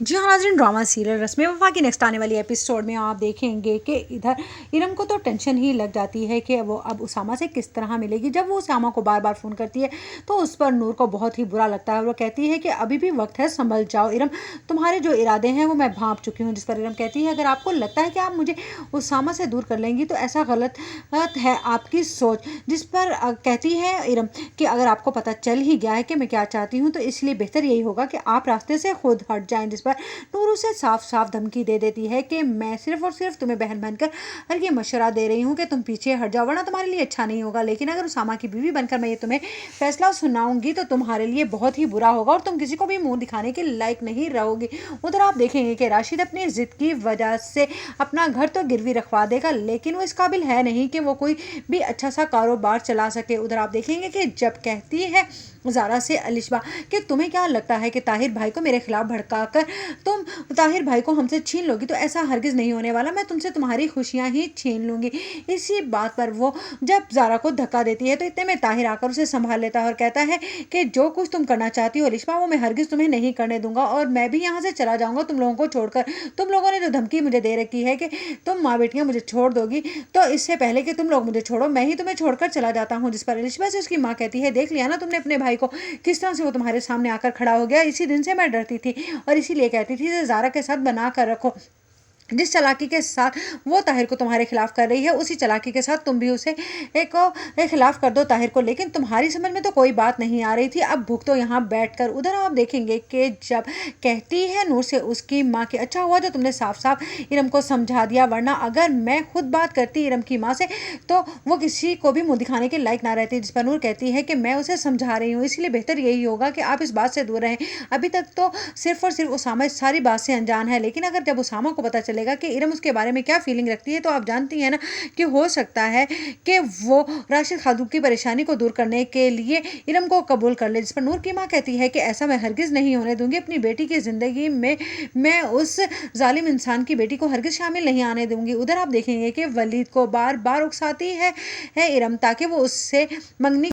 जी हाँ नाज़रीन, drama serial रस्म वफ़ा की नेक्स्ट आने वाली एपिसोड में आप देखेंगे कि इधर इरम को तो टेंशन ही लग जाती है कि वो अब उसामा से किस तरह मिलेगी। जब वो उसामा को बार बार फ़ोन करती है तो उस पर नूर को बहुत ही बुरा लगता है। वो कहती है कि अभी भी वक्त है, संभल जाओ इरम, तुम्हारे जो इरादे हैं वो मैं भांप चुकी हूँ। जिस पर इरम कहती है अगर आपको लगता है कि आप मुझे उसामा से दूर कर लेंगी तो ऐसा गलत है आपकी सोच। जिस पर कहती है इरम कि अगर आपको पता चल ही गया है कि मैं क्या चाहती हूँ तो इसलिए बेहतर यही होगा कि आप रास्ते से खुद हट जाएं। जिस पर नूर उसे साफ साफ धमकी दे देती है कि मैं सिर्फ और सिर्फ तुम्हें बहन बनकर ये मशवरा दे रही हूँ कि तुम पीछे हट जाओ, वरना तुम्हारे लिए अच्छा नहीं होगा। लेकिन अगर उसामा की बीवी बनकर मैं ये तुम्हें फैसला सुनाऊंगी तो तुम्हारे लिए बहुत ही बुरा होगा और तुम किसी को भी मुंह दिखाने के लायक नहीं रहोगी। उधर आप देखेंगे कि राशिद अपनी जिद की वजह से अपना घर तो गिरवी रखवा देगा, लेकिन वो इस काबिल है नहीं कि वो कोई भी अच्छा सा कारोबार चला सके। उधर आप देखेंगे कि जब कहती है ज़ारा से अलिशबा कि तुम्हें क्या लगता है कि ताहिर भाई को मेरे खिलाफ भड़काकर तुम ताहिर भाई को हमसे छीन लोगी, तो ऐसा हरगिज़ नहीं होने वाला, मैं तुमसे तुम्हारी खुशियां ही छीन लूंगी। इसी बात पर वो जब ज़ारा को धक्का देती है तो इतने में ताहिर आकर उसे संभाल लेता है और कहता है कि जो कुछ तुम करना चाहती हो अलिशबा वो मैं हरगिज़ तुम्हें नहीं करने दूंगा और मैं भी यहाँ से चला जाऊँगा तुम लोगों को छोड़कर। तुम लोगों ने जो धमकी मुझे दे रखी है कि तुम माँ बेटियाँ मुझे छोड़ दोगी, तो इससे पहले कि तुम लोग मुझे छोड़ो मैं ही तुम्हें छोड़कर चला जाता हूँ। जिस पर अलिशबा से उसकी माँ कहती है देख लिया ना तुमने अपने भाई को, किस तरह से वो तुम्हारे सामने आकर खड़ा हो गया। इसी दिन से मैं डरती थी और इसीलिए कहती थी ज़ारा के साथ बना कर रखो। जिस चालाकी के साथ वो ताहिर को तुम्हारे खिलाफ कर रही है उसी चालाकी के साथ तुम भी उसे एक खिलाफ कर दो ताहिर को। लेकिन तुम्हारी समझ में तो कोई बात नहीं आ रही थी, अब भुगतो तो यहाँ बैठ कर। उधर आप देखेंगे कि जब कहती है नूर से उसकी माँ कि अच्छा हुआ जो तुमने साफ साफ इरम को समझा दिया, वरना अगर मैं खुद बात करती इरम की माँ से तो वो किसी को भी मुँह दिखाने के लायक ना रहती। जिस पर नूर कहती है कि मैं उसे समझा रही हूँ, इसलिए बेहतर यही होगा कि आप इस बात से दूर रहें। अभी तक तो सिर्फ और सिर्फ उसामा इस सारी बात से अनजान है, लेकिन अगर जब उसामा को पता चलेगा कि इरम उसके बारे में क्या फीलिंग रखती है तो आप जानती हैं ना कि हो सकता है कि वो राशिद खातून की परेशानी को दूर करने के लिए इरम को कबूल कर ले। जिस पर नूर की माँ कहती है कि ऐसा मैं हरगिज़ नहीं होने दूंगी, अपनी बेटी की ज़िंदगी में मैं उस जालिम इंसान की बेटी को हरगिज़ शामिल नहीं आने दूंगी। उधर आप देखेंगे कि वलीद को बार बार उकसाती है इरम ताकि वो उससे मंगनी